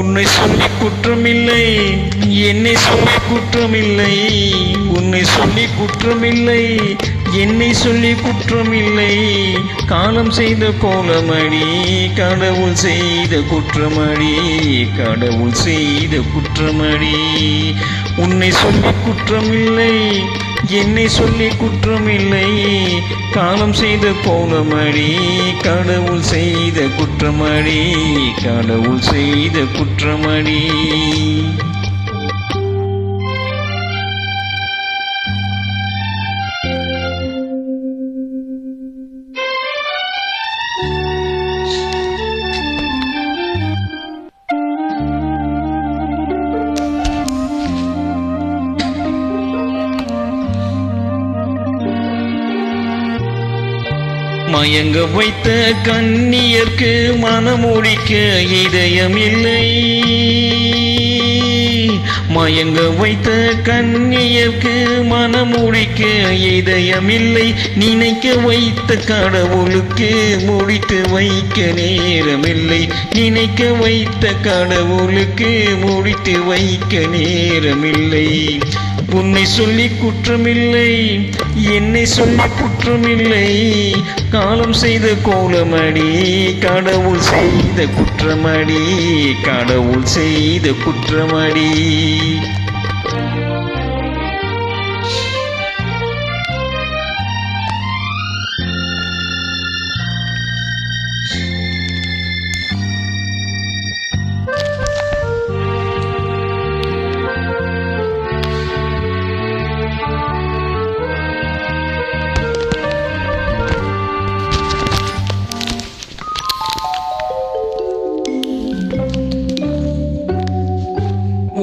உன்னை சொல்லி குற்றமில்லை, என்னை சொல்லி குற்றமில்லை. உன்னை சொல்லி குற்றமில்லை, என்னை சொல்லி குற்றமில்லை. காலம் செய்த கோலமடி, கடவுள் செய்த குற்றமடி, கடவுள் செய்த குற்றமடி. உன்னை சொல்லி குற்றமில்லை, என்னை சொல்லி குற்றமில்லை. காலம் செய்த கோலமடி, கடவுள் செய்த குற்றமடி, கடவுள் செய்த குற்றமடி. மயங்க வைத்த கண்ணியர்க்கு மனமுடிக்க இதயமில்லை. மயங்க வைத்த கண்ணியர்க்கு மனமுடிக்க இதயமில்லை. நினைக்க வைத்த கடவுளுக்கு முடித்து வைக்க நேரமில்லை. நினைக்க வைத்த கடவுளுக்கு முடித்து வைக்க நேரமில்லை. உன்னை சொல்லி குற்றமில்லை, என்னை சொல்லி குற்றமில்லை. காலம் செய்த கோலமடி, கடவுள் செய்த குற்றமடி, கடவுள் செய்த குற்றமடி.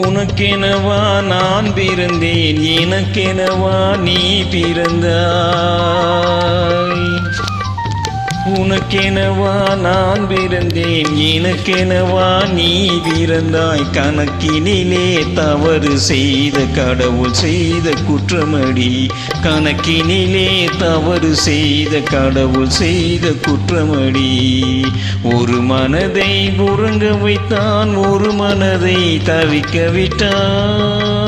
உனக்கெனவா நான் பிறந்தேன், எனக்கெனவா நீ பிறந்தாய். உனக்கெனவா நான் பிறந்தேன், எனக்கெனவா நீ பிறந்தாய். கணக்கினிலே தவறு செய்த கடவுள் செய்த குற்றமடி, கணக்கினிலே தவறு செய்த கடவுள் செய்த குற்றமடி. ஒரு மனதை உறங்க வைத்தான், ஒரு மனதை தவிக்க விட்டான்.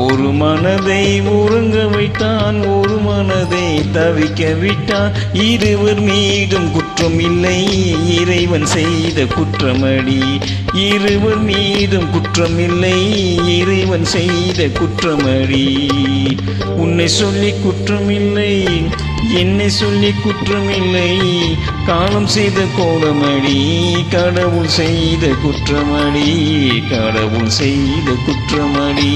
ஒரு மனதை உறங்க வைத்தான், ஒரு மனதை தவிக்க விட்டான். இருவர் மீதும் குற்றம் இல்லை, இறைவன் செய்த குற்றமடி. இருவர் மீதும் குற்றம் இல்லை, இறைவன் செய்த குற்றமடி. உன்னை சொல்லி குற்றமில்லை, என்னை சொல்லி குற்றமில்லை. காலம் செய்த கோலமடி, கடவுள் செய்த குற்றமடி, கடவுள் செய்த குற்றமடி.